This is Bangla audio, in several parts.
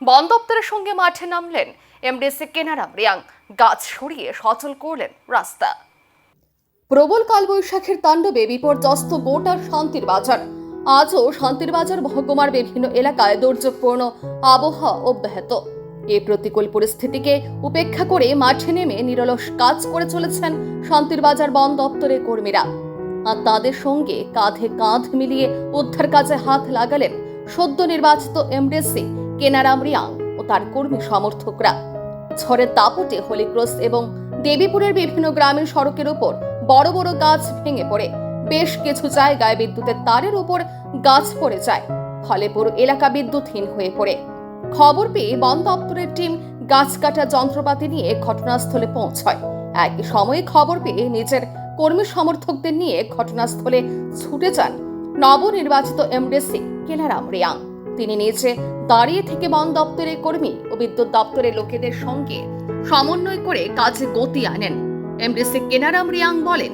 বন দপ্তরের সঙ্গে মাঠে নামলেন এমডিসি কেনারাম রিয়াং। গাছ সরিয়ে সচল করলেন রাস্তা। প্রবল কালবৈশাখীর তাণ্ডবে বিপর্যস্ত গোটা শান্তির বাজার। আজও শান্তির বাজার মহকুমার বিভিন্ন এলাকায় দুর্যোগপূর্ণ আবহাওয়া অব্যাহত। এই প্রতিকূল পরিস্থিতিকে উপেক্ষা করে মাঠে নেমে নিরলস কাজ করে চলেছেন শান্তির বাজার বন দপ্তরের কর্মীরা। আর তাদের সঙ্গে কাঁধে কাঁধ মিলিয়ে উদ্ধার কাজে হাত লাগালেন সদ্য নির্বাচিত এমডিসি কেনারাম রিয়াং ও তার কর্মী সমর্থকরা। ঝড়ের দাপটে হলিক্রস এবং দেবীপুরের বিভিন্ন গ্রামীণ সড়কের উপর বড় বড় গাছ ভেঙে পড়ে বেশ কিছু জায়গায় বিদ্যুতের তারের উপর গাছ পড়ে যায়, ফলে পুরো এলাকা বিদ্যুৎহীন হয়ে পড়ে। খবর পেয়ে বন দপ্তরের টিম গাছ কাটা যন্ত্রপাতি নিয়ে ঘটনাস্থলে পৌঁছায়। একই সময়ে খবর পেয়ে নিজের কর্মী সমর্থকদের নিয়ে ঘটনাস্থলে ছুটে যান নবনির্বাচিত এমডিসি কেনারাম রিয়াং। তিনি নিজে দাঁড়িয়ে থেকে বন দপ্তরের কর্মী ও বিদ্যুৎ দপ্তরের লোকেদের সঙ্গে সমন্বয় করে কাজে গতি আনেন। এমডিসি কেনারাম রিয়াং বলেন,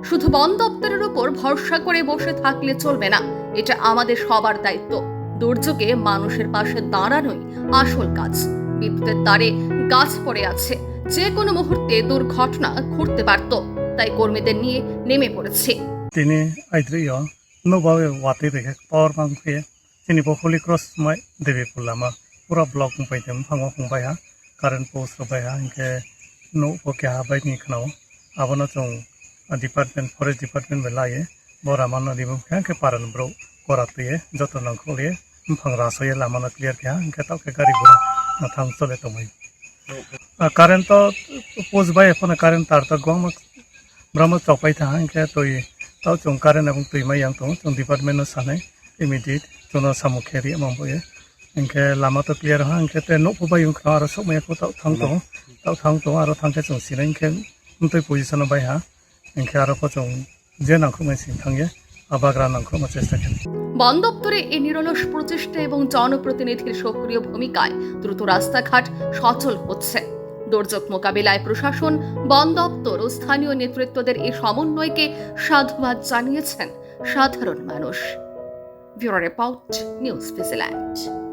শুধু বন দপ্তরের উপর ভরসা করে বসে থাকলে চলবে না, এটা আমাদের সবার দায়িত্ব। দুর্যোগে মানুষের পাশে দাঁড়ানোই আসল কাজ। বিদ্যুতের তারে গাছ পড়ে আছে, যে কোনো মুহূর্তে দুর্ঘটনা ঘটতে পারত, তাই কর্মীদের নিয়ে নেমে পড়েছে। তিনি আইদ্রিয় নবাবে ওয়াতে দেখে পাওয়ার বাংকে তিনি হলি ক্রস মাই দেবে পুলামা পুরা ব্লক পাইতেম ফাঙ্গো फंबायहा कारेन्ट पोस्ट रबायहा इनके नो पके हाबाय नि खनाव आबनो जों डिपार्टमेंट फरेस्ट डिपार्टमेंट बेलाये बरा मानो दिबो के पारन ब्रो करातये जतन नखले फांग रासये लामाना क्लियर के इनके ताके गारि गुरा थांग चले तमय कारेन्ट तो पोस्ट बाय फना कारेन्ट तार तो गम ब्रह्म चौपाई था इनके तोय ताव जों कारेन्ट এবং তুই মাই आंतो जों डिपार्टमेंट सानै इमिडिएट जों सामुखेरि मांबोये इनके लामा तो क्लियर हा इनके ते नो फबाय उखरा आरो समय को ताव थांतो आरो थांके जों सिनै इनके उनतै पोजिशन बाय हा इनके आरो को जों जे नांखौ मेसिन थांगे आबाग्रा नांखौ চেষ্টা করি। বন দপ্তরে এই নিরলস প্রচেষ্টা এবং জনপ্রতিনিধির সক্রিয় ভূমিকায় দ্রুত রাস্তাঘাট সচল হচ্ছে। দুর্যোগ মোকাবিলায় প্রশাসন, বন দপ্তর ও স্থানীয় নেতৃত্বদের এই সমন্বয়কে সাধুবাদ জানিয়েছেন সাধারণ মানুষ। Bureau report, news vigilante.